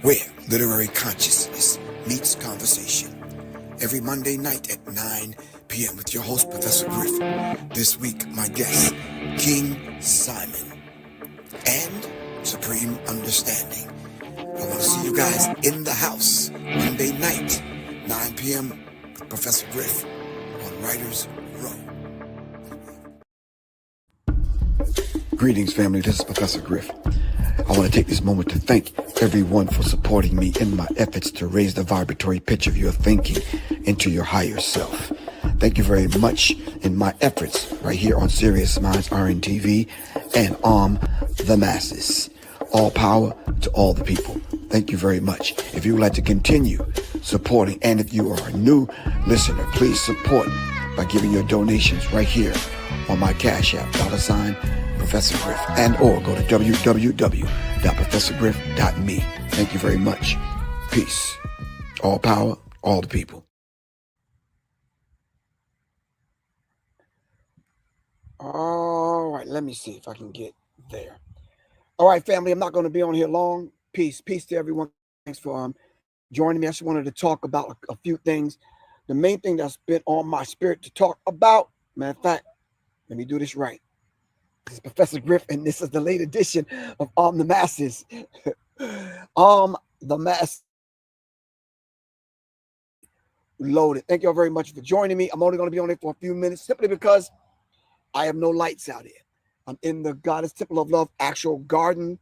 where literary consciousness meets conversation. Every Monday night at 9 p.m. with your host, Professor Griff. This week, my guest, King Simon and Supreme Understanding. I want to see you guys in the house Monday night, 9 p.m. with Professor Griff on Writers Row. Greetings, family. This is Professor Griff. I want to take this moment to thank everyone for supporting me in my efforts to raise the vibratory pitch of your thinking into your higher self. Thank you very much in my efforts right here on Serious Minds RNTV and Arm the Masses. All power to all the people. Thank you very much. If you would like to continue supporting, and if you are a new listener, please support by giving your donations right here on my Cash App, $ Professor Griff, and or go to www.professorgriff.me. Thank you very much. Peace. All power, all the people. All right, let me see if I can get there. All right, family, I'm not going to be on here long. Peace to everyone. Thanks for joining me. I just wanted to talk about a few things. The main thing that's been on my spirit to talk about, matter of fact, let me do this right. This is Professor Griff, and this is the late edition of Arm the Masses. Arm the Masses. Loaded. Thank you all very much for joining me. I'm only going to be on it for a few minutes simply because I have no lights out here. I'm in the Goddess Temple of Love actual garden.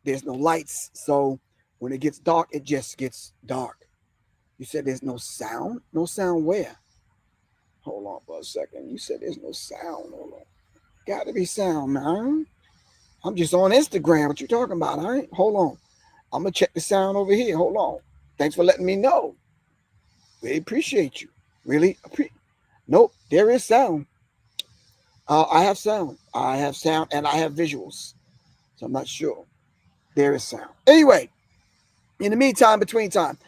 There's no lights. So when it gets dark, it just gets dark. You said there's no sound? No sound where? Hold on for a second. You said there's no sound. Hold on. Got to be sound, man. I'm just on Instagram. What you talking about? All right, hold on. I'm gonna check the sound over here. Hold on. Thanks for letting me know. Really appreciate you. Nope, there is sound. I have sound. And I have visuals. So I'm not sure. There is sound. Anyway, in the meantime, between time,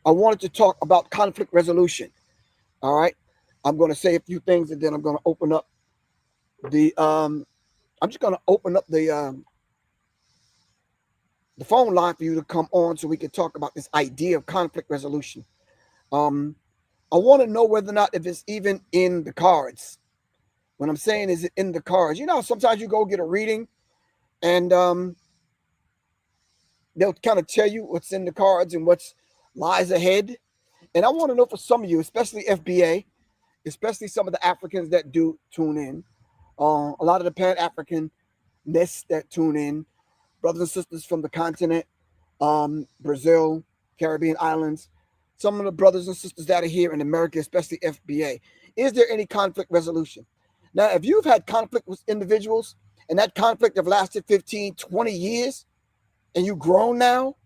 I wanted to talk about conflict resolution. All right. I'm going to say a few things and then I'm going to open up the phone line for you to come on so we can talk about this idea of conflict resolution. I want to know whether or not if it's even in the cards. When I'm saying is it in the cards, you know, sometimes you go get a reading and they'll kind of tell you what's in the cards and what lies ahead. And I want to know for some of you, especially FBA, especially some of the Africans that do tune in, a lot of the Pan-Africanists that tune in, brothers and sisters from the continent, Brazil, Caribbean islands, some of the brothers and sisters that are here in America, especially FBA. Is there any conflict resolution? Now, if you've had conflict with individuals and that conflict have lasted 15, 20 years and you've grown now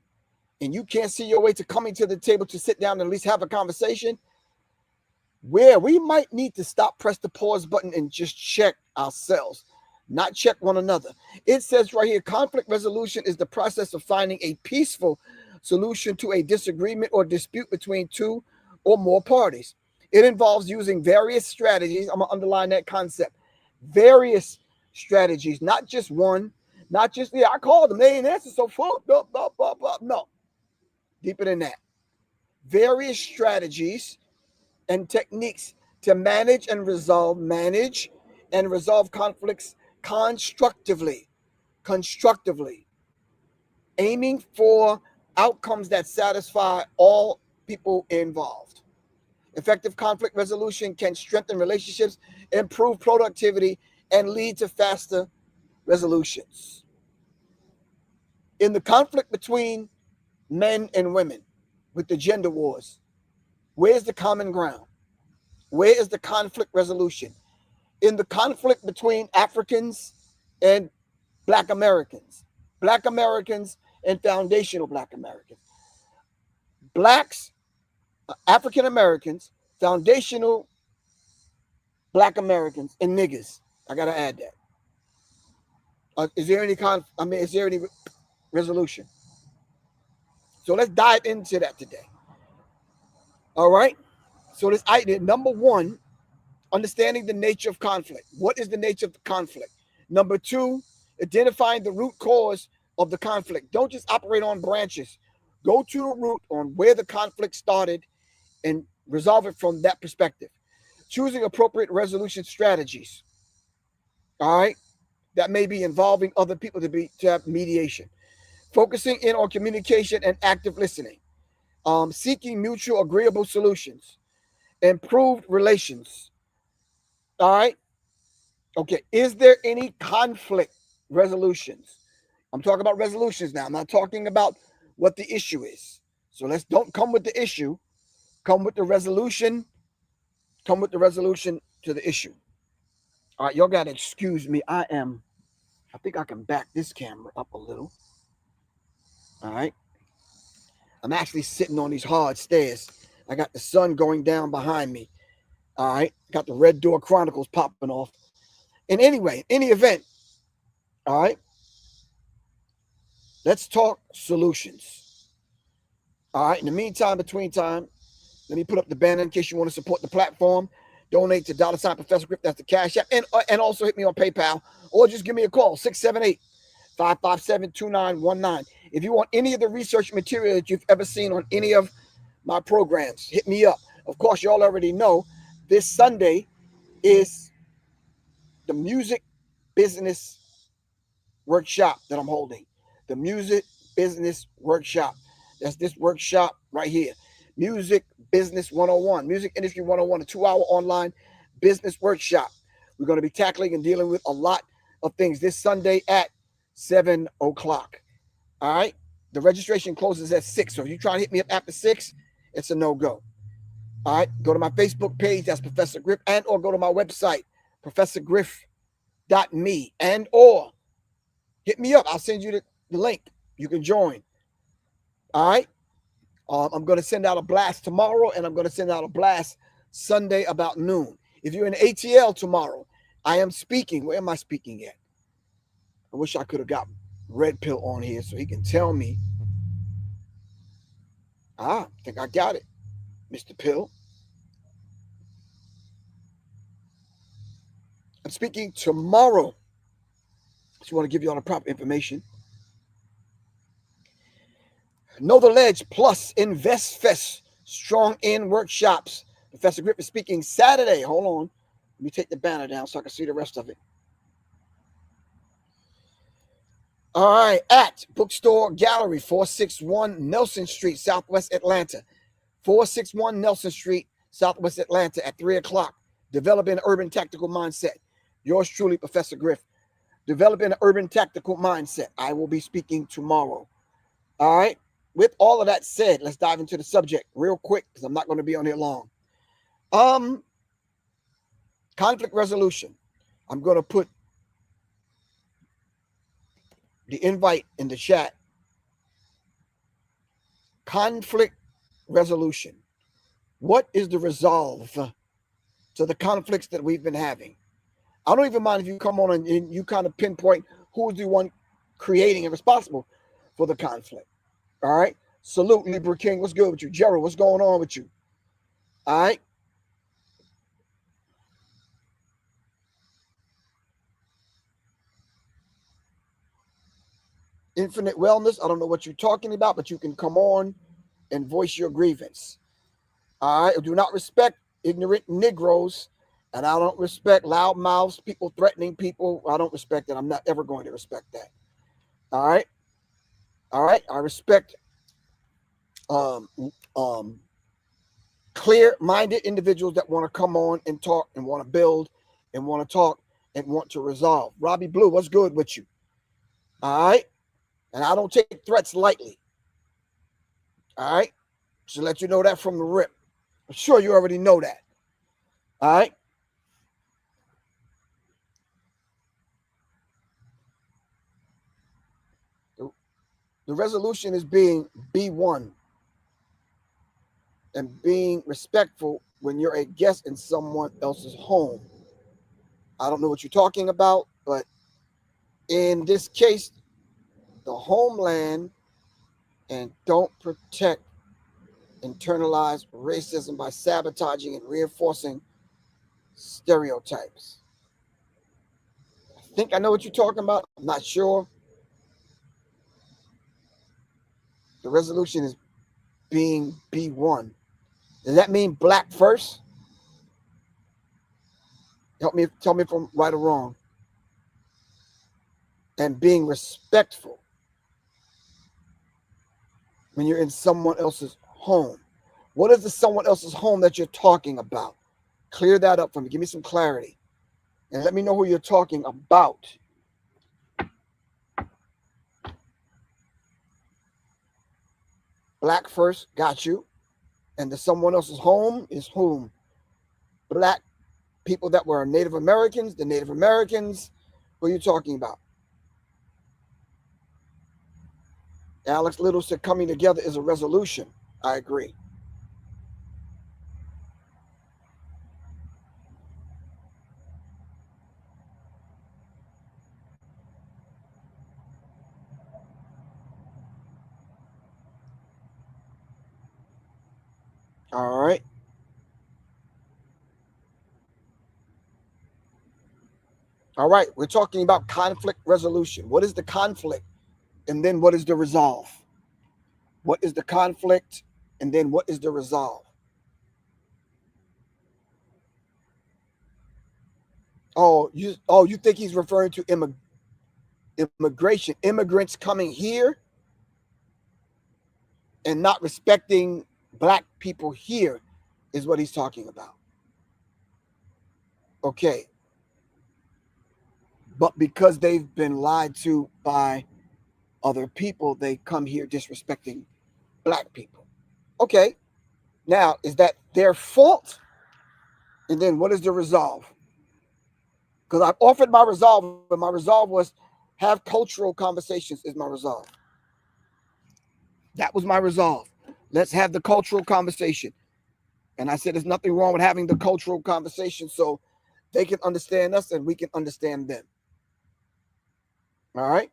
and you can't see your way to coming to the table to sit down and at least have a conversation, where we might need to press the pause button and just check ourselves, not check one another. It says right here, conflict resolution is the process of finding a peaceful solution to a disagreement or dispute between two or more parties. It involves using various strategies. I'm going to underline that concept. Various strategies, not just one, not just, I called them, they ain't answer, so fuck, blah, blah, blah, blah. No, deeper than that. Various strategies and techniques to manage and resolve conflicts constructively, aiming for outcomes that satisfy all people involved. Effective conflict resolution can strengthen relationships, improve productivity, and lead to faster resolutions. In the conflict between men and women with the gender wars, where's the common ground? Where is the conflict resolution? In the conflict between Africans and Black Americans and foundational Black Americans. Blacks, African Americans, foundational Black Americans, and niggas. I got to add that. Is there any resolution? So let's dive into that today. All right. So this idea, number one, understanding the nature of conflict. What is the nature of the conflict? Number two, identifying the root cause of the conflict. Don't just operate on branches. Go to the root on where the conflict started and resolve it from that perspective. Choosing appropriate resolution strategies. All right. That may be involving other people to have mediation. Focusing in on communication and active listening. Seeking mutual agreeable solutions. Improved relations. All right. Okay. Is there any conflict resolutions? I'm talking about resolutions now. I'm not talking about what the issue is. So don't come with the issue. Come with the resolution. Come with the resolution to the issue. All right, y'all gotta excuse me. I think I can back this camera up a little. All right. I'm actually sitting on these hard stairs. I got the sun going down behind me. All right. Got the Red Door Chronicles popping off. And anyway, any event, all right, let's talk solutions. All right. In the meantime, between time, let me put up the banner in case you want to support the platform. Donate to $ Professor Griff. That's the Cash App. And also hit me on PayPal or just give me a call, 678-557-2919. If you want any of the research material that you've ever seen on any of my programs, hit me up. Of course, y'all already know this Sunday is the music business workshop that I'm holding. The music business workshop. That's this workshop right here. Music Business 101, Music Industry 101, a 2-hour online business workshop. We're going to be tackling and dealing with a lot of things this Sunday at 7 o'clock. All right. The registration closes at 6. So if you try to hit me up after 6, it's a no-go. All right. Go to my Facebook page. That's Professor Griff. And or go to my website, professorgriff.me. And or hit me up. I'll send you the link. You can join. All right. I'm going to send out a blast tomorrow, and I'm going to send out a blast Sunday about noon. If you're in ATL tomorrow, I am speaking. Where am I speaking at? I wish I could have got Red Pill on here so he can tell me. I think I got it, Mr. Pill. I'm speaking tomorrow. Just want to give you all the proper information. Know the Ledge plus Invest Fest Strong In workshops. Professor Griff is speaking Saturday. Hold on. Let me take the banner down so I can see the rest of it. All right. At Bookstore Gallery, 461 Nelson Street, Southwest Atlanta. 461 Nelson Street, Southwest Atlanta at 3 o'clock. Developing an urban tactical mindset. Yours truly, Professor Griff. Developing an urban tactical mindset. I will be speaking tomorrow. All right. With all of that said, let's dive into the subject real quick because I'm not going to be on here long. Conflict resolution. I'm going to put the invite in the chat. Conflict resolution. What is the resolve to the conflicts that we've been having? I don't even mind if you come on and you kind of pinpoint who's the one creating and responsible for the conflict. All right. Salute, Libra King. What's good with you? Gerald, what's going on with you? All right. Infinite Wellness. I don't know what you're talking about, but you can come on and voice your grievance. All right. I do not respect ignorant Negroes, and I don't respect loud mouths, people threatening people. I don't respect that. I'm not ever going to respect that. All right. All right. I respect clear-minded individuals that want to come on and talk and want to build and want to talk and want to resolve. Robbie Blue, what's good with you? All right. And I don't take threats lightly. All right. So let you know that from the rip. I'm sure you already know that. All right. The resolution is being B1 and being respectful when you're a guest in someone else's home. I don't know what you're talking about, but in this case, the homeland and don't protect internalized racism by sabotaging and reinforcing stereotypes. I think I know what you're talking about. I'm not sure. The resolution is being B1. Does that mean black first? Help me, tell me if I'm right or wrong. And being respectful when you're in someone else's home. What is the someone else's home that you're talking about? Clear that up for me. Give me some clarity. And let me know who you're talking about. Black first, got you. And the someone else's home is whom? Black people that were Native Americans, the Native Americans. Who are you talking about? Alex Little said coming together is a resolution. I agree. All right. All right. We're talking about conflict resolution. What is the conflict? And then what is the resolve? What is the conflict? And then what is the resolve? You think he's referring to immigration, immigrants coming here and not respecting black people here is what he's talking about. Okay. But because they've been lied to by other people, they come here disrespecting black people. Okay. Now, is that their fault? And then what is the resolve? Because I've offered my resolve, but my resolve was have cultural conversations is my resolve. That was my resolve. Let's have the cultural conversation. And I said there's nothing wrong with having the cultural conversation so they can understand us and we can understand them. All right.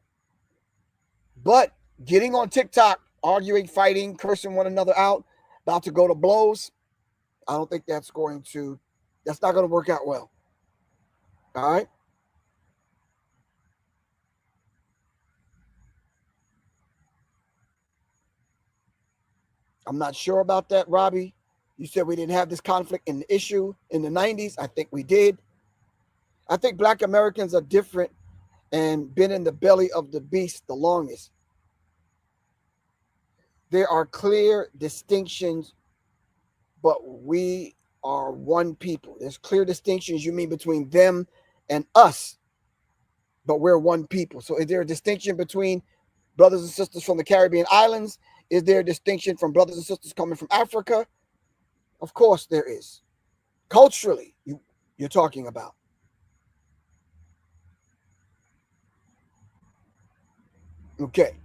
But getting on TikTok, arguing, fighting, cursing one another out, about to go to blows, I don't think that's not going to work out well. All right. I'm not sure about that, Robbie. You said we didn't have this conflict in the issue in the 90s. I think we did. I think black Americans are different and been in the belly of the beast the longest. There are clear distinctions, but we are one people. There's clear distinctions, you mean, between them and us, but we're one people. So is there a distinction between brothers and sisters from the Caribbean islands? Is there a distinction from brothers and sisters coming from Africa? Of course there is. Culturally, you're talking about. Okay.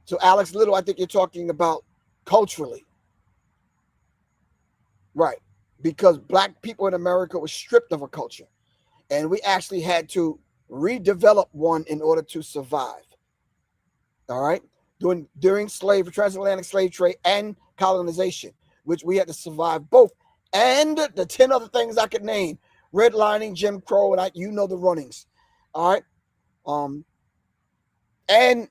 So Alex Little, I think you're talking about culturally. Right. Because black people in America were stripped of a culture. And we actually had to redevelop one in order to survive. All right. During slavery, transatlantic slave trade and colonization, which we had to survive both. And the 10 other things I could name. Redlining, Jim Crow, and you know the runnings. All right. And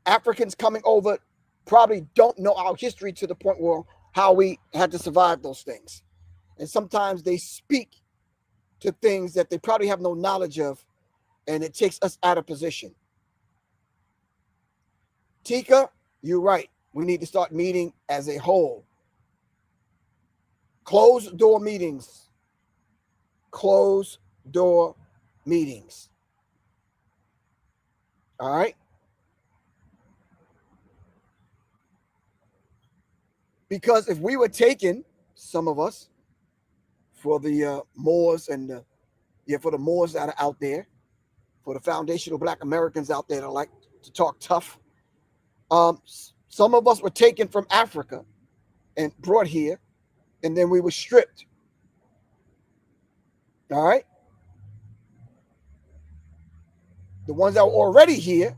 Africans coming over probably don't know our history to the point where how we had to survive those things. And sometimes they speak to things that they probably have no knowledge of, and it takes us out of position. Tika, you're right. We need to start meeting as a whole. Closed door meetings. Closed door meetings. All right. Because if we were taken, some of us, for the Moors and for the Moors that are out there, for the foundational black Americans out there that like to talk tough, some of us were taken from Africa and brought here, and then we were stripped. All right. The ones that were already here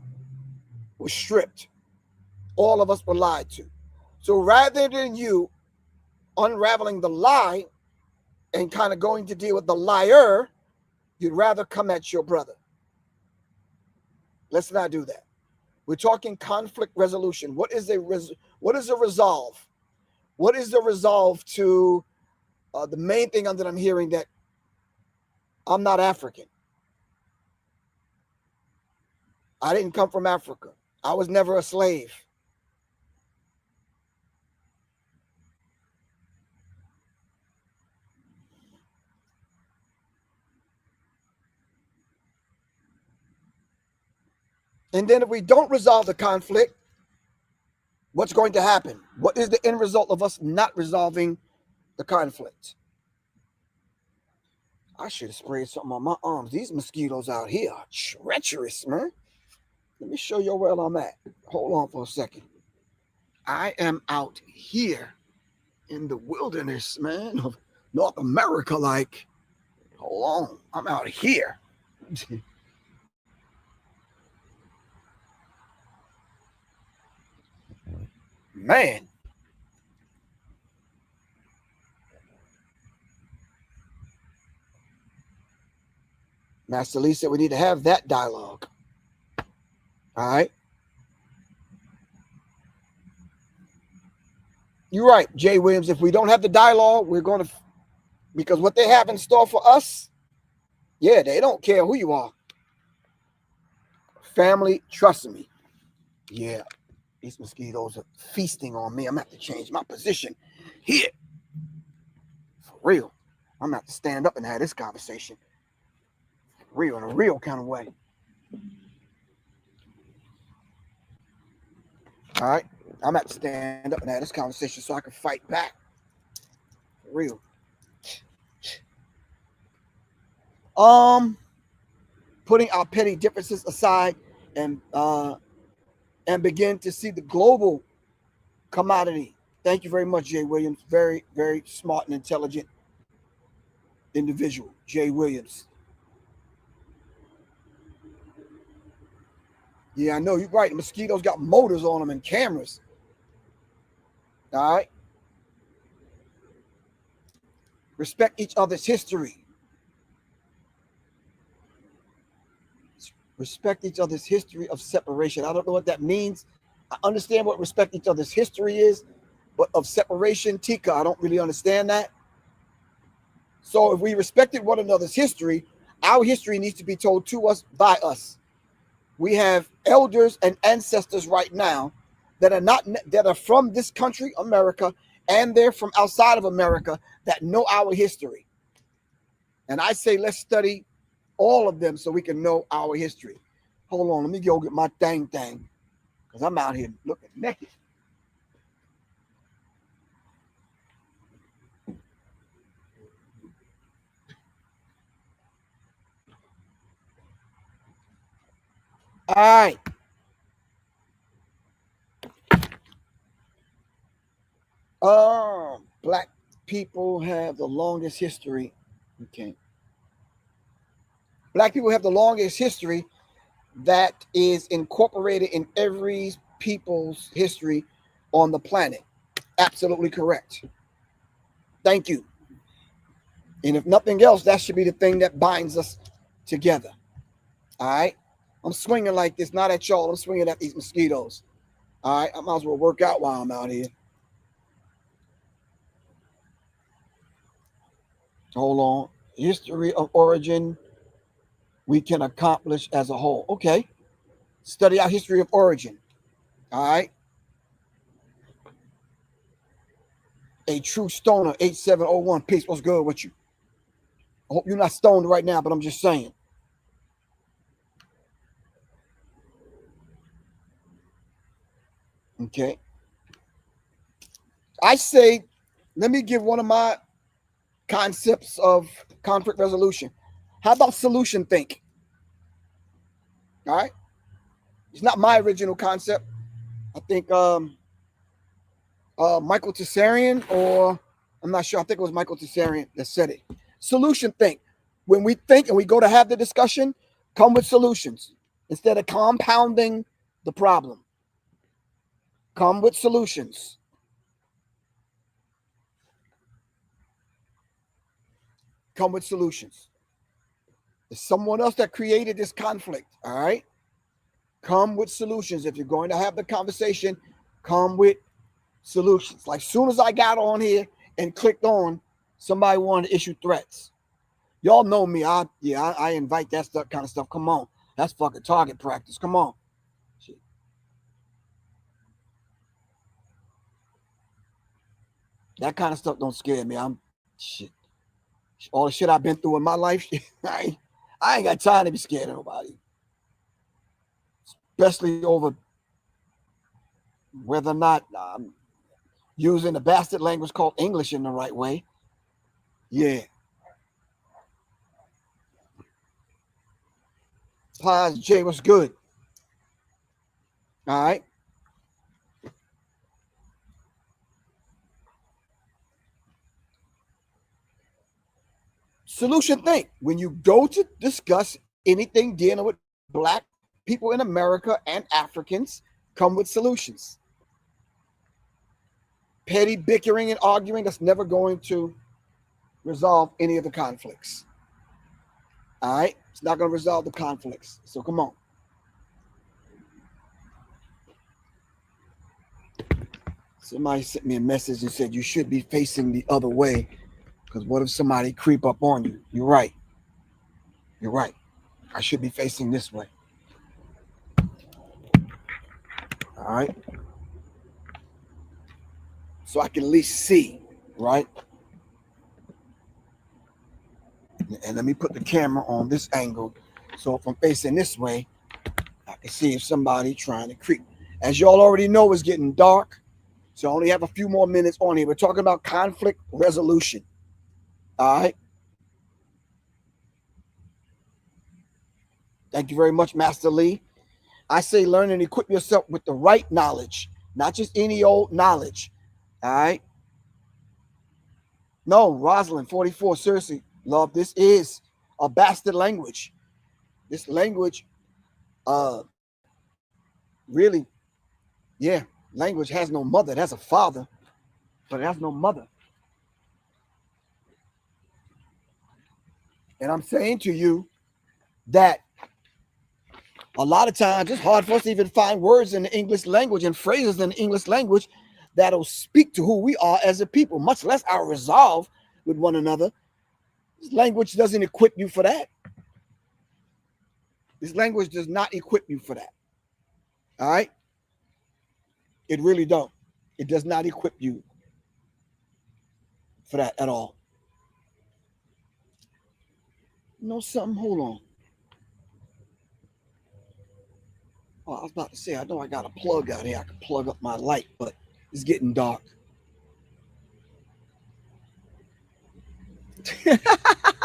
were stripped. All of us were lied to. So rather than you unraveling the lie and kind of going to deal with the liar, you'd rather come at your brother. Let's not do that. We're talking conflict resolution. What is a resolve? What is the resolve to the main thing that I'm hearing, that I'm not African. I didn't come from Africa. I was never a slave. And then if we don't resolve the conflict, what's going to happen? What is the end result of us not resolving the conflict? I should have sprayed something on my arms. These mosquitoes out here are treacherous, man. Let me show you where I'm at. Hold on for a second. I am out here in the wilderness, man, of North America. Like, hold on. I'm out here. Man. Master Lee said we need to have that dialogue. All right. You're right, Jay Williams. If we don't have the dialogue, we're going to, because what they have in store for us, yeah, they don't care who you are. Family, trust me. Yeah, these mosquitoes are feasting on me. I'm going to have to change my position here. For real. I'm going to have to stand up and have this conversation. For real, in a real kind of way. All right. I'm going to have to stand up and have this conversation so I can fight back. For real. Putting our petty differences aside and begin to see the global commodity. Thank you very much, Jay Williams. Very, very smart and intelligent individual, Jay Williams. Yeah, I know, you're right. The mosquitoes got motors on them and cameras. All right. Respect each other's history. Respect each other's history of separation. I don't know what that means. I understand what respect each other's history is, but of separation, Tika, I don't really understand that. So if we respected one another's history, our history needs to be told to us by us. We have elders and ancestors right now that are from this country, America, and they're from outside of America that know our history. And I say let's study all of them so we can know our history. Hold on, let me go get my thing, because I'm out here looking naked. All right. Black people have the longest history. Okay. Black people have the longest history that is incorporated in every people's history on the planet. Absolutely correct. Thank you. And if nothing else, that should be the thing that binds us together. All right. I'm swinging like this, not at y'all. I'm swinging at these mosquitoes. All right. I might as well work out while I'm out here. Hold on. History of origin we can accomplish as a whole. Okay. Study our history of origin. All right. A true stoner, 8701. Peace. What's good with you? I hope you're not stoned right now, but I'm just saying. Okay. I say, let me give one of my concepts of conflict resolution. How about solution think? All right. It's not my original concept. I think Michael Tessarian, or I'm not sure. I think it was Michael Tessarian that said it. Solution think. When we think and we go to have the discussion, come with solutions instead of compounding the problem. Come with solutions. Come with solutions. There's someone else that created this conflict. All right. Come with solutions. If you're going to have the conversation, come with solutions. Like soon as I got on here and clicked on, somebody wanted to issue threats. Y'all know me. I invite that stuff kind of stuff. Come on. That's fucking target practice. Come on. Shit. That kind of stuff don't scare me. I'm shit. All the shit I've been through in my life, I ain't got time to be scared of nobody. Especially over whether or not I'm using the bastard language called English in the right way. Yeah. Pies J, what's good? All right. Solution think. When you go to discuss anything dealing with black people in America and Africans, come with solutions. Petty bickering and arguing, that's never going to resolve any of the conflicts. All right? It's not going to resolve the conflicts. So come on. Somebody sent me a message and said you should be facing the other way, because what if somebody creep up on you? You're right. You're right. I should be facing this way. All right. So I can at least see, right? And let me put the camera on this angle. So if I'm facing this way, I can see if somebody trying to creep. As y'all already know, it's getting dark. So I only have a few more minutes on here. We're talking about conflict resolution. All right. Thank you very much, Master Lee. I say learn and equip yourself with the right knowledge, not just any old knowledge. All right. No, Rosalind, 44. Seriously, love, this is a bastard language. This language, really, yeah, language has no mother. It has a father, but it has no mother. And I'm saying to you that a lot of times it's hard for us to even find words in the English language and phrases in the English language that'll speak to who we are as a people, much less our resolve with one another. This language doesn't equip you for that. This language does not equip you for that. All right? It really don't. It does not equip you for that at all. You know something? Hold on. Oh, I was about to say, I know I got a plug out here. I can plug up my light, but it's getting dark.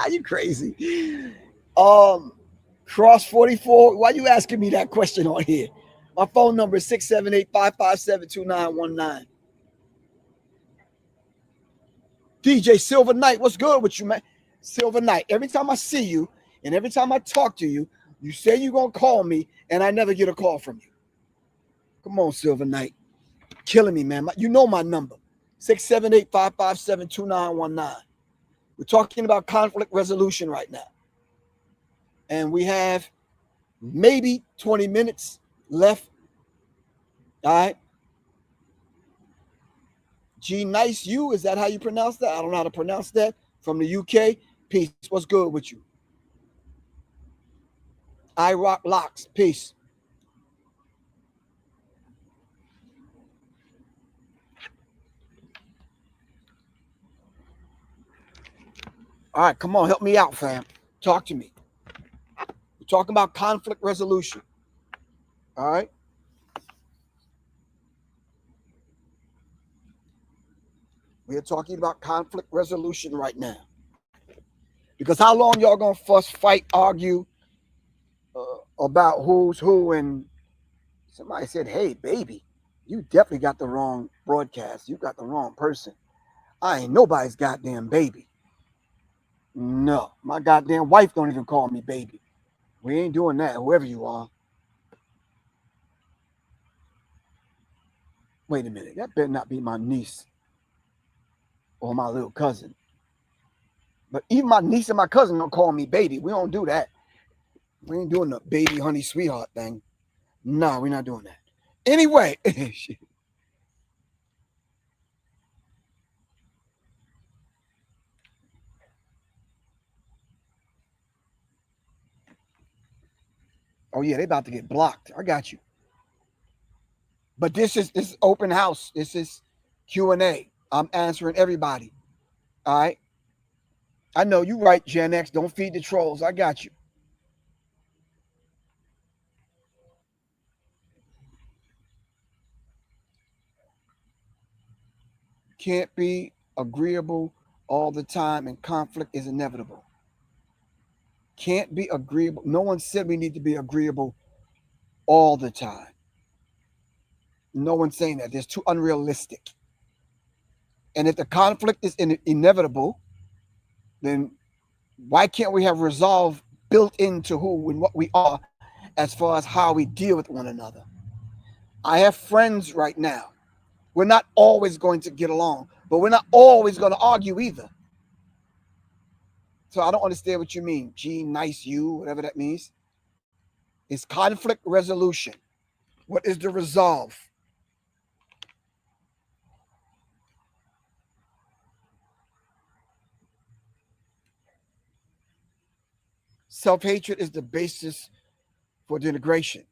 You crazy. Cross 44. Why you asking me that question on here? My phone number is 678-557-2919. DJ Silver Knight, what's good with you, man? Silver Knight. Every time I see you and every time I talk to you, you say you're going to call me and I never get a call from you. Come on, Silver Knight. Killing me, man. You know my number. 678-557-2919. We're talking about conflict resolution right now. And we have maybe 20 minutes left. All right. G Nice You, is that how you pronounce that? I don't know how to pronounce that. From the UK. Peace. What's good with you? I Rock Locks. Peace. All right, come on, help me out, fam. Talk to me. We're talking about conflict resolution. All right. We are talking about conflict resolution right now. Because how long y'all gonna fuss, fight, argue about who's who? And somebody said, "Hey, baby, you definitely got the wrong broadcast. You got the wrong person. I ain't nobody's goddamn baby. No, my goddamn wife don't even call me baby. We ain't doing that, whoever you are." Wait a minute, that better not be my niece or my little cousin. But even my niece and my cousin don't call me baby. We don't do that. We ain't doing the baby, honey, sweetheart thing. No, we're not doing that. Anyway, oh yeah, they about to get blocked. I got you. But this is open house. This is Q&A. I'm answering everybody. All right. I know you right, Gen X. Don't feed the trolls. I got you. Can't be agreeable all the time, and conflict is inevitable. Can't be agreeable. No one said we need to be agreeable all the time. No one's saying that. There's too unrealistic. And if the conflict is inevitable, then why can't we have resolve built into who and what we are as far as how we deal with one another? I have friends right now. We're not always going to get along, but we're not always going to argue either. So I don't understand what you mean. G, nice you, whatever that means. It's conflict resolution. What is the resolve? Self-hatred is the basis for denigration.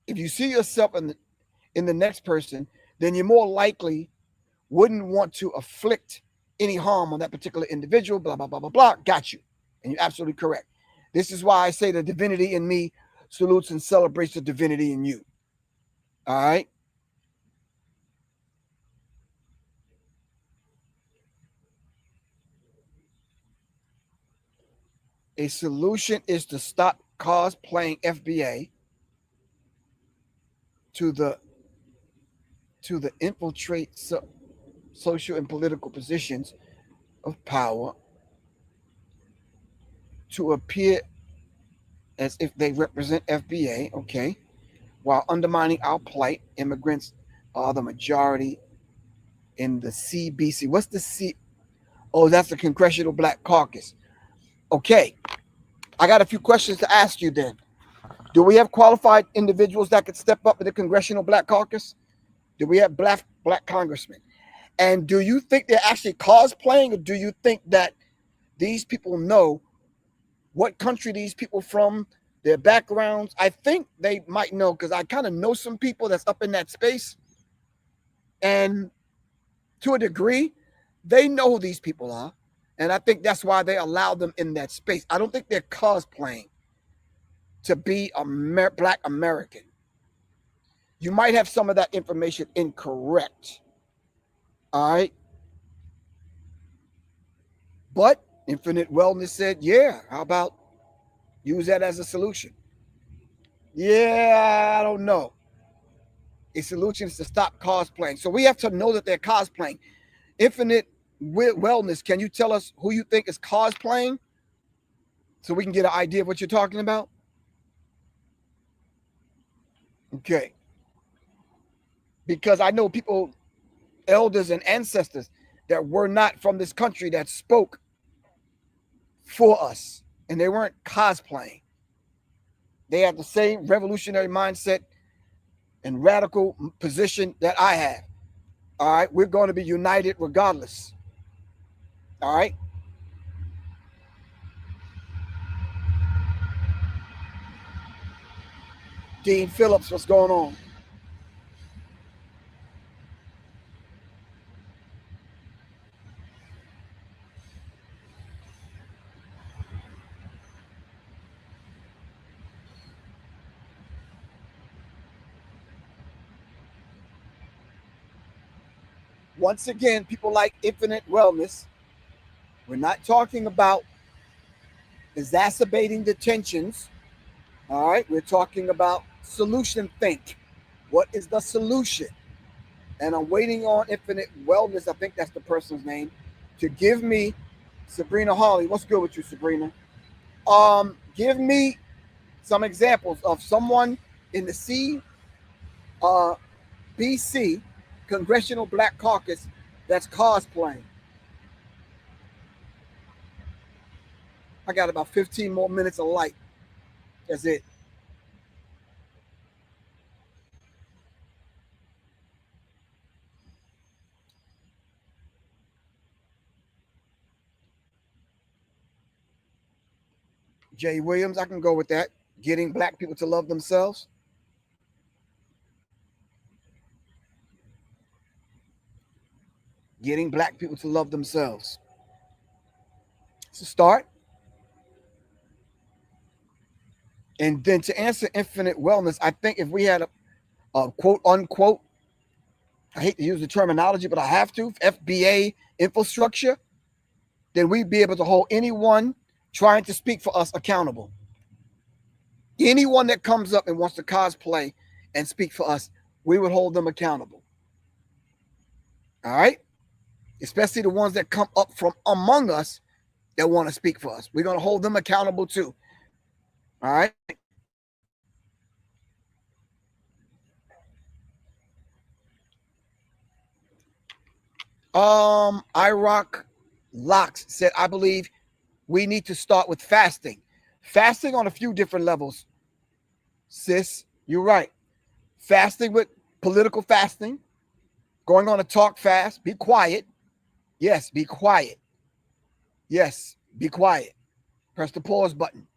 If you see yourself in the next person, then you're more likely wouldn't want to afflict any harm on that particular individual, blah, blah, blah, blah, blah. Got you. And you're absolutely correct. This is why I say the divinity in me salutes and celebrates the divinity in you. All right. A solution is to stop cosplaying FBA to the infiltrate social and political positions of power to appear as if they represent FBA, okay, while undermining our plight. Immigrants are the majority in the CBC. What's the C? Oh, that's the Congressional Black Caucus. Okay, I got a few questions to ask you then. Do we have qualified individuals that could step up in the Congressional Black Caucus? Do we have black congressmen? And do you think they're actually cosplaying, or do you think that these people know what country these people from, their backgrounds? I think they might know, because I kind of know some people that's up in that space. And to a degree, they know who these people are. And I think that's why they allow them in that space. I don't think they're cosplaying to be a black American. You might have some of that information incorrect. All right. But Infinite Wellness said, yeah, how about use that as a solution? Yeah, I don't know. A solution is to stop cosplaying. So we have to know that they're cosplaying. Infinite Wellness, can you tell us who you think is cosplaying so we can get an idea of what you're talking about? Okay. Because I know people, elders and ancestors that were not from this country that spoke for us, and they weren't cosplaying. They have the same revolutionary mindset and radical position that I have. All right. We're going to be united regardless. All right. Dean Phillips, what's going on? Once again, people like Infinite Wellness, we're not talking about exacerbating the tensions. All right. We're talking about solution think. What is the solution? And I'm waiting on Infinite Wellness, I think that's the person's name, to give me Sabrina Holly. What's good with you, Sabrina? Give me some examples of someone in the uh, BC Congressional Black Caucus that's cosplaying. I got about 15 more minutes of light. That's it. Jay Williams, I can go with that. Getting black people to love themselves. Getting black people to love themselves. It's a start. And then to answer infinite wellness, I think if we had a quote unquote, I hate to use the terminology, but I have to, FBA infrastructure, then we'd be able to hold anyone trying to speak for us accountable. Anyone that comes up and wants to cosplay and speak for us, we would hold them accountable. All right? Especially the ones that come up from among us that want to speak for us. We're going to hold them accountable too. All right? IROC Locks said, I believe we need to start with fasting. Fasting on a few different levels. Sis, you're right. Fasting with political fasting, going on a talk fast, be quiet. Yes, be quiet. Yes, be quiet. Press the pause button.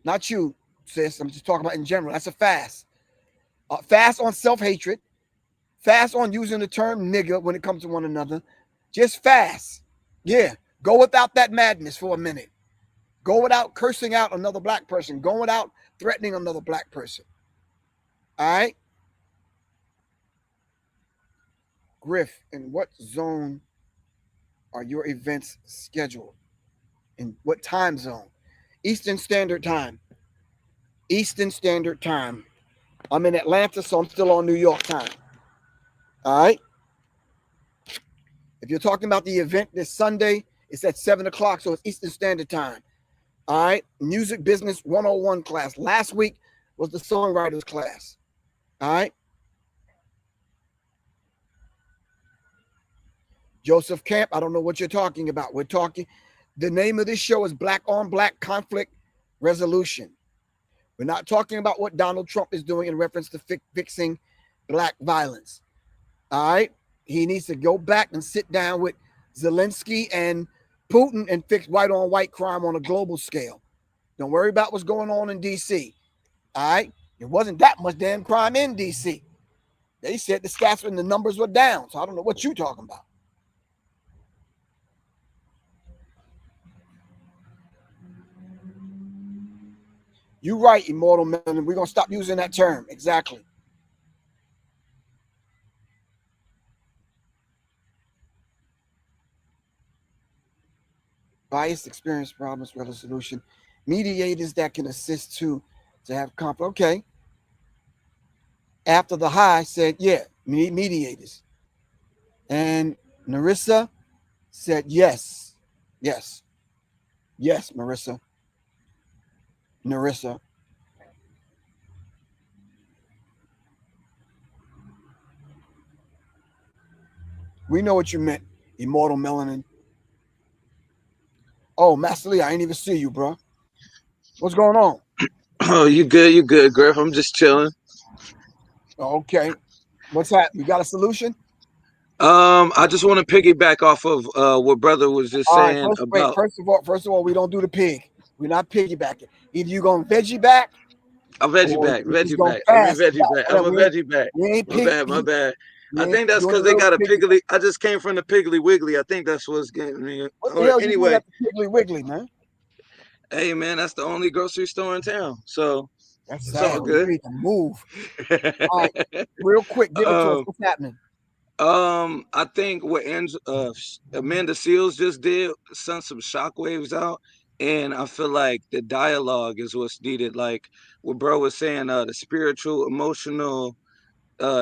Not you, sis. I'm just talking about in general. That's a fast. Fast on self-hatred. Fast on using the term nigger when it comes to one another. Just fast. Yeah. Go without that madness for a minute. Go without cursing out another black person. Go without threatening another black person. All right? Griff, in what zone are your events scheduled? In what time zone? Eastern Standard Time. Eastern Standard Time. I'm in Atlanta, so I'm still on New York time. All right? If you're talking about the event this Sunday, it's at 7 o'clock, so it's Eastern Standard Time. All right? Music Business 101 class. Last week was the songwriters class. All right? Joseph Camp, I don't know what you're talking about. The name of this show is Black on Black Conflict Resolution. We're not talking about what Donald Trump is doing in reference to fixing black violence. All right? He needs to go back and sit down with Zelensky and Putin and fix white on white crime on a global scale. Don't worry about what's going on in D.C. All right? It wasn't that much damn crime in D.C. They said the stats and the numbers were down. So I don't know what you're talking about. You're right, Immortal Man. We're going to stop using that term. Exactly. Biased experience problems, resolution. Mediators that can assist to have conflict. Okay. After the high said, yeah, mediators. And Narissa said, yes. Yes. Yes, Narissa. We know what you meant, Immortal Melanin. Oh, Master Lee, I ain't even see you, bro. What's going on? Oh, you good? You good, Griff? I'm just chilling. Okay. What's that? You got a solution? I just want to piggyback off of what brother was just All right. saying about. First of all, we don't do the pig. We're not piggybacking. Either you gonna veggie back A veggie or back, you just veggie gonna back. I mean fast. veggie back. I'm Whatever. a veggie back. We ain't My pig. bad, my bad. We I ain't think that's doing a because they little got a piggy. piggly. I just came from the Piggly Wiggly. I think that's what's getting me. What the hell you doing Anyway, at the Piggly Wiggly, man? hey man, that's the only grocery store in town, so That's it's all sad. You good. need to move. All right, real quick, give it to us. um, What's happening? I think what Amanda Seals just did sent some shockwaves out, and I feel like the dialogue is what's needed. Like what bro was saying, the spiritual, emotional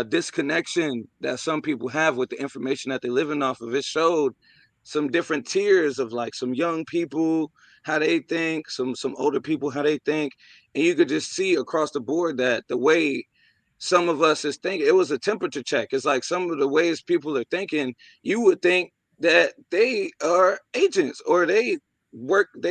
disconnection that some people have with the information that they're living off of. It showed some different tiers of like some young people how they think, some older people how they think, and you could just see across the board that the way some of us is thinking, it was a temperature check. It's like some of the ways people are thinking, you would think that they are agents or they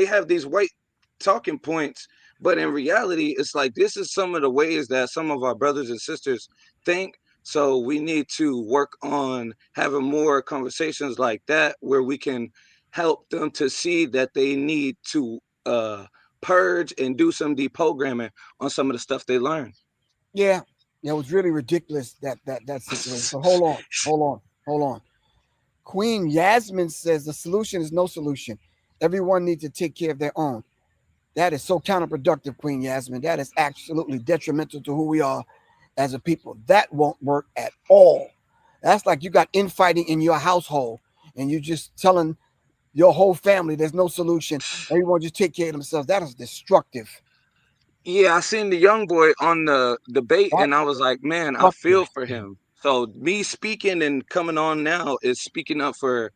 have these white talking points, but in reality it's like this is some of the ways that some of our brothers and sisters think. So we need to work on having more conversations like that where we can help them to see that they need to purge and do some deprogramming on some of the stuff they learn. Yeah, it was really ridiculous that situation. But hold on. Queen Yasmin says the solution is no solution. Everyone needs to take care of their own. That is so counterproductive, Queen Yasmin. That is absolutely detrimental to who we are as a people. That won't work at all. That's like you got infighting in your household and you just telling your whole family there's no solution. Everyone just take care of themselves. That is destructive. Yeah, I seen the young boy on the debate and I was like, man, I Destructive. feel for him. So me speaking and coming on now is speaking up for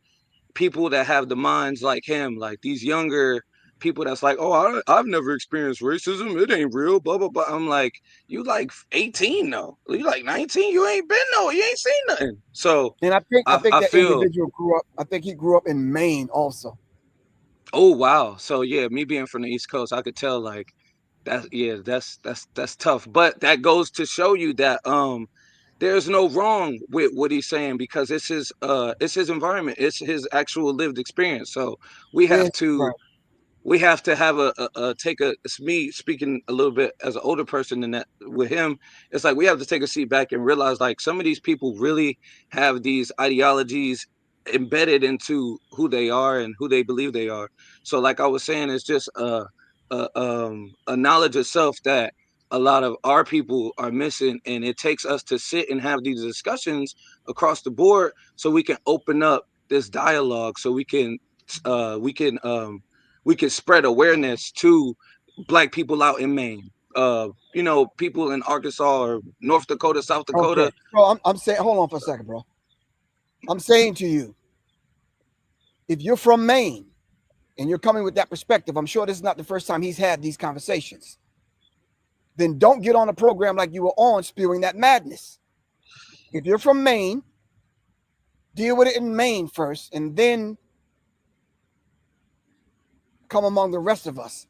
people that have the minds like him, like these younger people that's like, oh, I've never experienced racism. It ain't real, blah, blah, blah. I'm like, you like 18 though. You like 19. You ain't been no, you ain't seen nothing. So And I think I that feel, individual grew up. I think he grew up in Maine also. oh, wow. So yeah, me being from the East Coast, I could tell like that's, yeah, that's tough. But that goes to show you that, there's no wrong with what he's saying because it's his environment. It's his actual lived experience. So we Yeah, have to right. we have to have a take a it's me speaking a little bit as an older person than that with him. It's like we have to take a seat back and realize like some of these people really have these ideologies embedded into who they are and who they believe they are. So like I was saying, it's just a knowledge of self that a lot of our people are missing, and it takes us to sit and have these discussions across the board so we can open up this dialogue so uh we can um we can spread awareness to black people out in Maine. People in Arkansas or North Dakota, South Okay. Dakota. So I'm saying, hold on for a second, bro. I'm saying to you, if you're from Maine and you're coming with that perspective, I'm sure this is not the first time he's had these conversations. Then don't get on a program like you were on spewing that madness. If you're from Maine, deal with it in Maine first, and then come among the rest of us,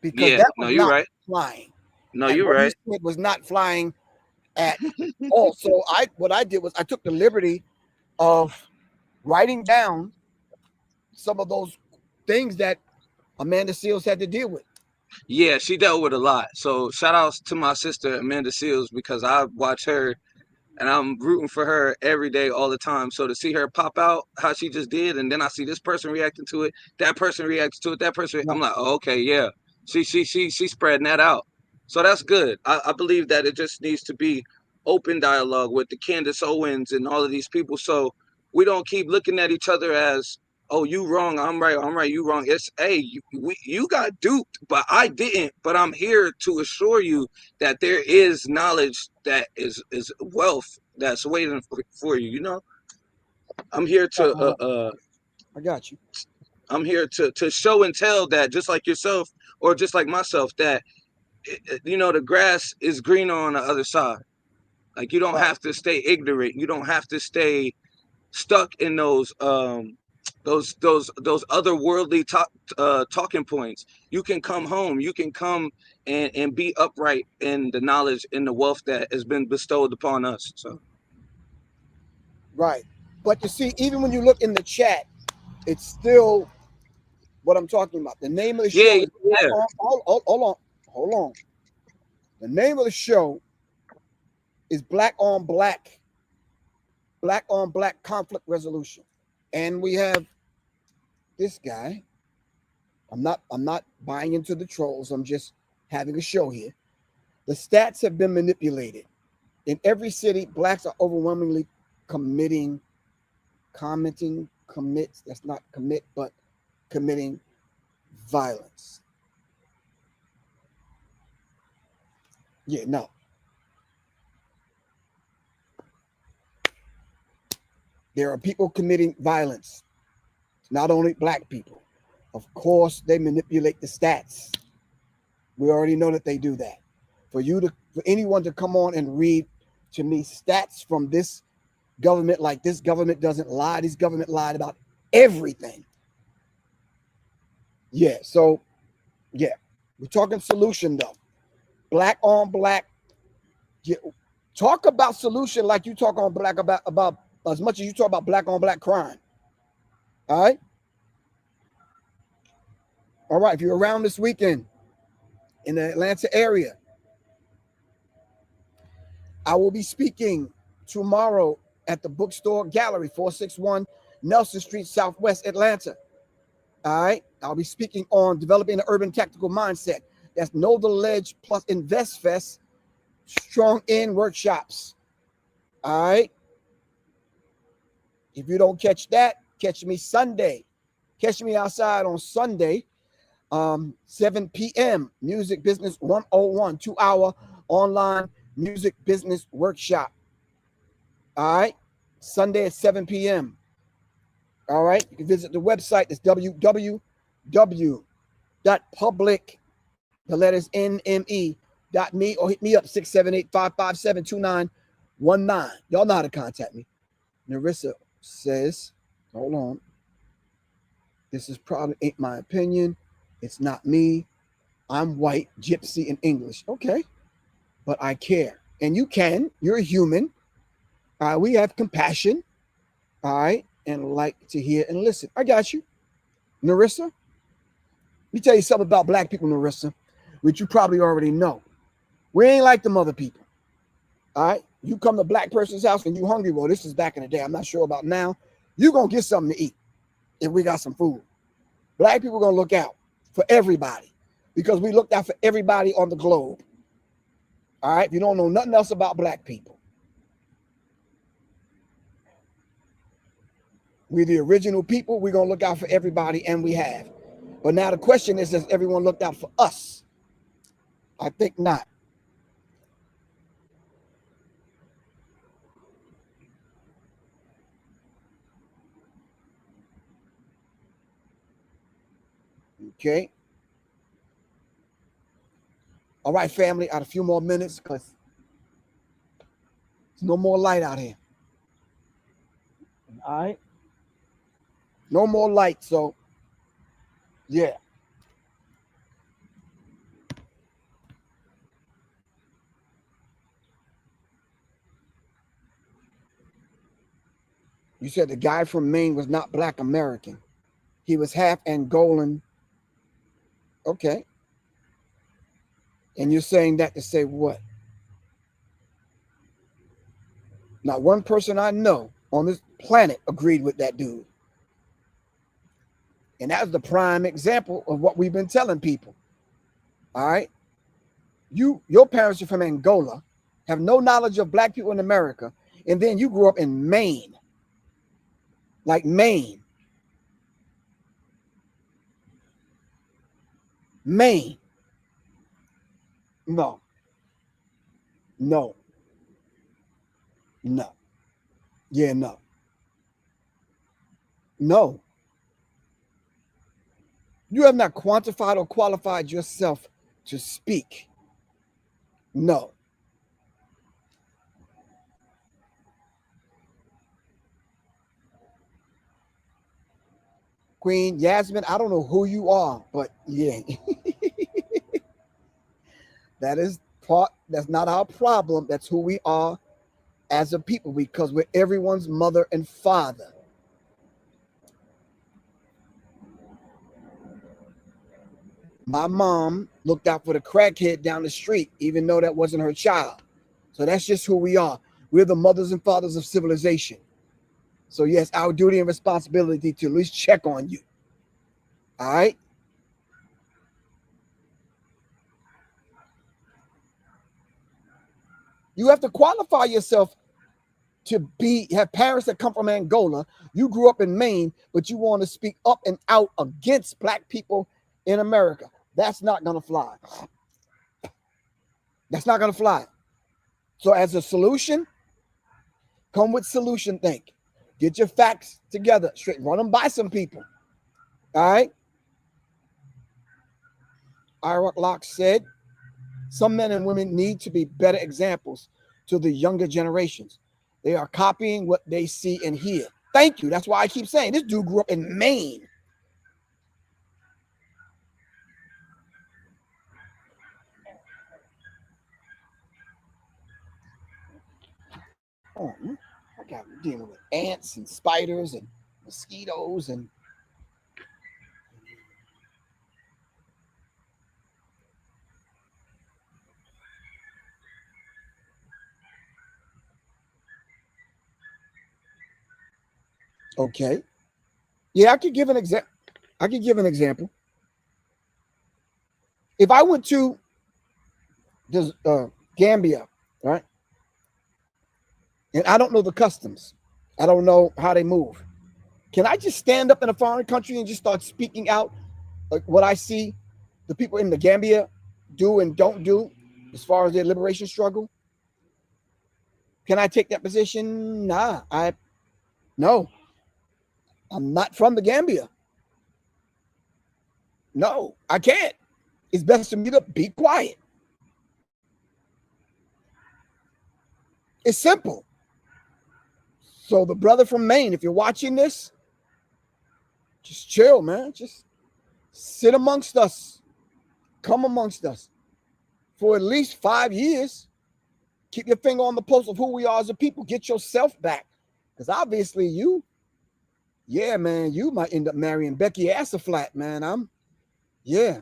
because Yeah, that no, was you're not right. flying. No, And you're what he right. said was not flying at all. So what I did was I took the liberty of writing down some of those things that Amanda Seals had to deal with. Yeah, she dealt with a lot. So shout outs to my sister Amanda Seals because I watch her and I'm rooting for her every day, all the time. So to see her pop out how she just did, and then I see this person reacting to it, that person reacts to it, that person, I'm Right. like, oh, okay, yeah, she's spreading that out. So that's good. I believe that it just needs to be open dialogue with the Candace Owens and all of these people, so we don't keep looking at each other as, oh, you wrong, I'm right, you wrong. It's, hey, you got duped, but I didn't. But I'm here to assure you that there is knowledge that is wealth that's waiting for you. I'm here to I got you. I'm here to show and tell that just like yourself or just like myself that the grass is greener on the other side. Like you don't Right. have to stay ignorant. You don't have to stay stuck in those otherworldly talking points. You can come home. You can come and be upright in the knowledge and the wealth that has been bestowed upon us. So Right. But you see, even when you look in the chat, it's still what I'm talking about. The name of the yeah, show is Black yeah, on. Hold on. Hold on. The name of the show is Black on Black conflict resolution. And we have this guy. I'm not buying into the trolls. I'm just having a show here. The stats have been manipulated. In every city, blacks are overwhelmingly committing, commits, that's not commit, but committing violence. Yeah, no. There are people committing violence, not only black people. Of course, they manipulate the stats. We already know that they do that. For anyone to come on and read to me stats from this government, like this government doesn't lie. This government lied about everything. Yeah. So yeah, we're talking solution though. Black on black. Yeah, talk about solution like you talk on black about as much as you talk about black on black crime. All right. All right. If you're around this weekend, in the Atlanta area. I will be speaking tomorrow at the Bookstore Gallery, 461 Nelson Street, Southwest Atlanta. All right. I'll be speaking on developing an urban tactical mindset. That's Know the Ledge plus Invest Fest Strong In workshops. All right. If you don't catch that, catch me Sunday. Catch me outside on Sunday, 7 p.m. Music Business 101, 2-hour online music business workshop. All right. Sunday at 7 p.m. All right. You can visit the website. It's www.public, the letters NME.me, or hit me up 678-557-2919. Y'all know how to contact me. Narissa says, hold on. This is probably ain't my opinion. It's not me. I'm white, gypsy, and English. Okay. But I care. And you can. You're a human. All right. We have compassion. All right. And like to hear and listen. I got you. Narissa, let me tell you something about black people, Narissa, which you probably already know. We ain't like them other people. All right. You come to a black person's house and you hungry. Well, this is back in the day. I'm not sure about now. You're going to get something to eat if we got some food. Black people are going to look out for everybody because we looked out for everybody on the globe. All right. If you don't know nothing else about black people, we're the original people. We're going to look out for everybody, and we have. But now the question is, has everyone looked out for us? I think not. Okay. All right, family. I got a few more minutes because there's no more light out here. All right. No more light. So, yeah. You said the guy from Maine was not black American. He was half Angolan. Okay. And you're saying that to say what? Not one person I know on this planet agreed with that dude. And that's the prime example of what we've been telling people. All right. Your parents are from Angola, have no knowledge of black people in America, and then you grew up in Maine. Like Maine. Maine. No. No. No. Yeah, no. No. You have not quantified or qualified yourself to speak. No. Queen Yasmin, I don't know who you are, but yeah, that's not our problem. That's who we are as a people because we're everyone's mother and father. My mom looked out for the crackhead down the street, even though that wasn't her child. So that's just who we are. We're the mothers and fathers of civilization. So yes, our duty and responsibility to at least check on you. All right. You have to qualify yourself to have parents that come from Angola. You grew up in Maine, but you want to speak up and out against black people in America. That's not going to fly. That's not going to fly. So as a solution, come with solution think. Get your facts together, straight, run them by some people. All right. Ira Locke said, some men and women need to be better examples to the younger generations. They are copying what they see and hear. Thank you. That's why I keep saying this dude grew up in Maine. Oh, I got dealing with ants and spiders and mosquitoes and Okay. Yeah, I could give an example. I could give an example. If I went to this Gambia, right, and I don't know the customs, I don't know how they move. Can I just stand up in a foreign country and just start speaking out like what I see the people in the Gambia do and don't do as far as their liberation struggle? Can I take that position? Nah, I no. I'm not from the Gambia. No, I can't. It's best for me to be quiet. It's simple. So the brother from Maine, if you're watching this, just chill, man. Just sit amongst us. Come amongst us for at least 5 years. Keep your finger on the pulse of who we are as a people. Get yourself back. Because obviously yeah, man, you might end up marrying Becky Assaflat, man. Yeah.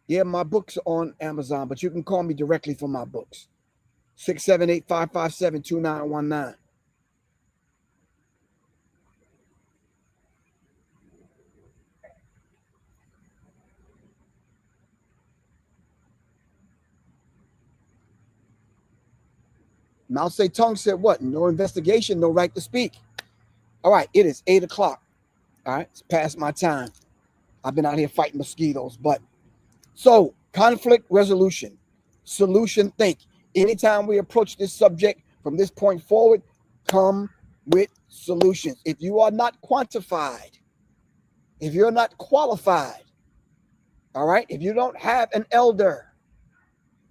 Yeah, my books are on Amazon, but you can call me directly for my books. 678-557-2919. Mao Zedong said what? No investigation, no right to speak. All right, it is 8 o'clock. All right, it's past my time. I've been out here fighting mosquitoes. But so conflict resolution, solution think. Anytime we approach this subject from this point forward, come with solutions. If you are not quantified, if you're not qualified, all right, if you don't have an elder,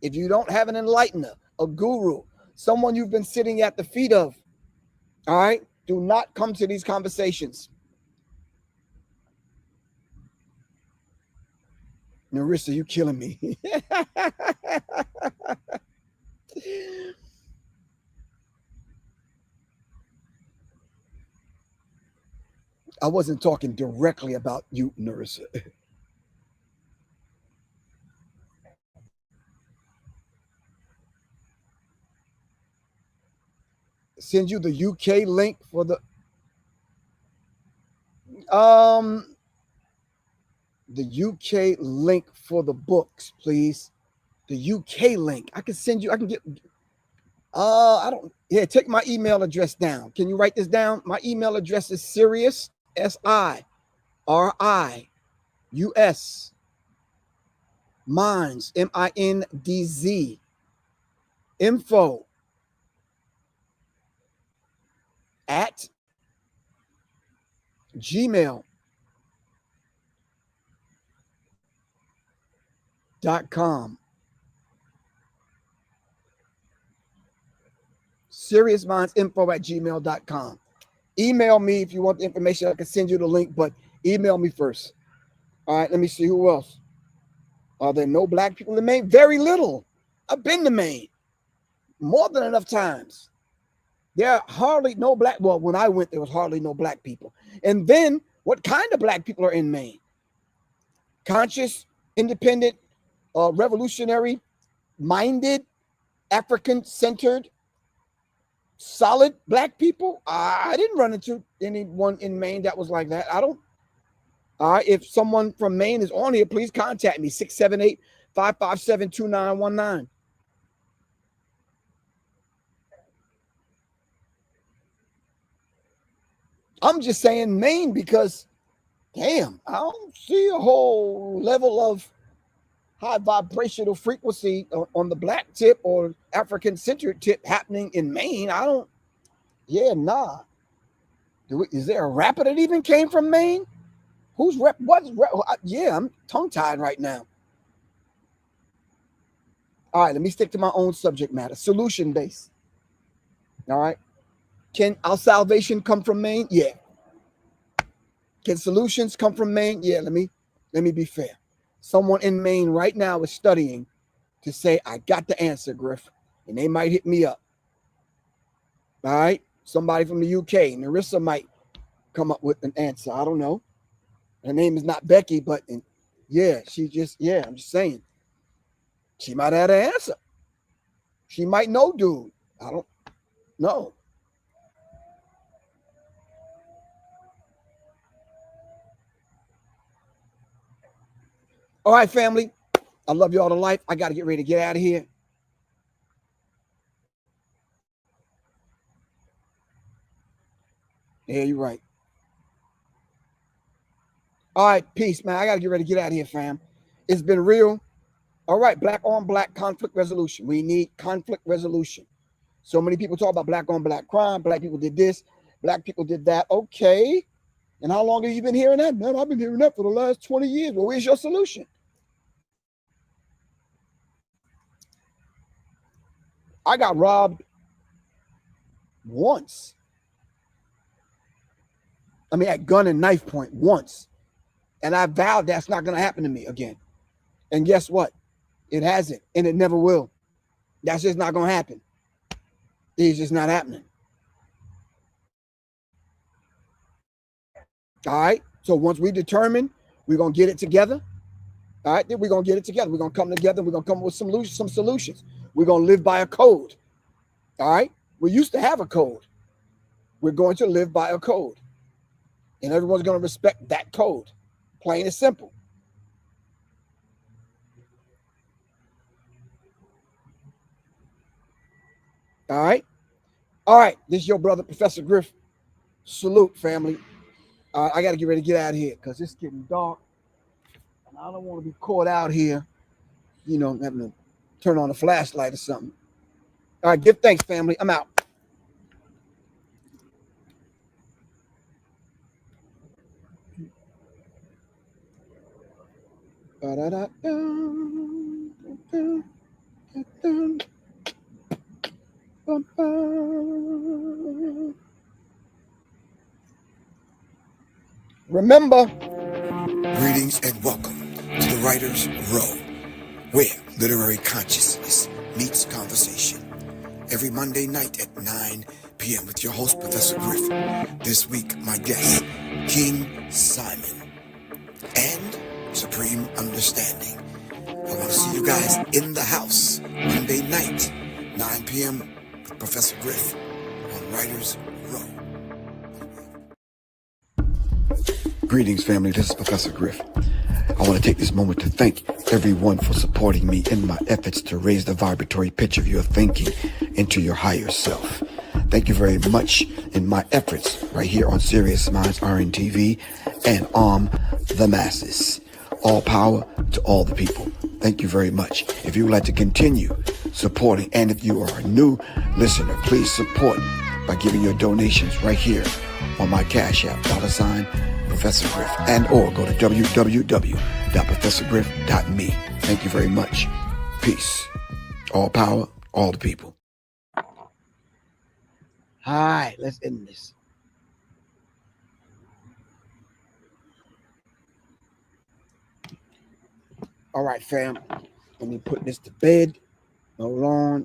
if you don't have an enlightener, a guru, someone you've been sitting at the feet of, all right, do not come to these conversations. Narissa, you killing me. I wasn't talking directly about you, Narissa. Send you the UK link for um the UK link for the books, please. The UK link. I can send you, I can get I don't, yeah, take my email address down. Can you write this down? My email address is Sirius, SIRIUS, Minds, MINDZ, info at gmail.com. SeriousMindsInfo at gmail.com. Email me if you want the information. I can send you the link, but email me first. All right, let me see who else. Are there no black people in Maine? Very little. I've been to Maine more than enough times. There are hardly no black. Well, when I went, there was hardly no black people. And then, what kind of black people are in Maine? Conscious, independent, revolutionary, minded, African centered, solid black people. I didn't run into anyone in Maine that was like that. I don't. If someone from Maine is on here, please contact me. 678-557-2919. I'm just saying Maine because, damn, I don't see a whole level of high vibrational frequency on the black tip or African centered tip happening in Maine. I don't, yeah, nah. Is there a rapper that even came from Maine? Who's rep? What's rep? Yeah, I'm tongue tied right now. All right, let me stick to my own subject matter. Solution based. All right. Can our salvation come from Maine? Yeah. Can solutions come from Maine? Yeah. Let me be fair. Someone in Maine right now is studying to say, I got the answer, Griff. And they might hit me up. All right. Somebody from the UK. Narissa might come up with an answer. I don't know. Her name is not Becky, but yeah, I'm just saying. She might have an answer. She might know, dude. I don't know. All right, family. I love you all to life. I got to get ready to get out of here. Yeah, you're right. All right, peace, man. I got to get ready to get out of here, fam. It's been real. All right, black on black conflict resolution. We need conflict resolution. So many people talk about black on black crime. Black people did this. Black people did that. Okay. And how long have you been hearing that? Man, I've been hearing that for the last 20 years. Well, where's your solution? I got robbed once. I mean, at gun and knife point once. And I vowed that's not going to happen to me again. And guess what? It hasn't. And it never will. That's just not going to happen. It's just not happening. All right. So once we determine we're going to get it together, all right, then we're going to get it together. We're going to come together. We're going to come up with some solutions. We're going to live by a code. All right. We used to have a code. We're going to live by a code. And everyone's going to respect that code. Plain and simple. All right. All right. This is your brother, Professor Griff. Salute, family. I got to get ready to get out of here because it's getting dark. And I don't want to be caught out here, having to turn on a flashlight or something. All right. Give thanks, family. I'm out. Remember, greetings and welcome to the Writer's Row, where literary consciousness meets conversation. Every Monday night at 9 p.m. with your host, Professor Griff. This week, my guest, King Simon and Supreme Understanding. I want to see you guys in the house Monday night, 9 p.m. with Professor Griff on Writer's Row. greetings, family. This is Professor Griff. I want to take this moment to thank everyone for supporting me in my efforts to raise the vibratory pitch of your thinking into your higher self. Thank you very much in my efforts right here on Serious Minds RNTV and Arm the Masses. All power to all the people. Thank you very much. If you would like to continue supporting, and if you are a new listener, please support by giving your donations right here on my Cash App, $ Professor Griff, and or go to www.professorgriff.me. Thank you very much. Peace. All power, all the people. Hi, let's end this. All right, fam. Let me put this to bed. Hold on.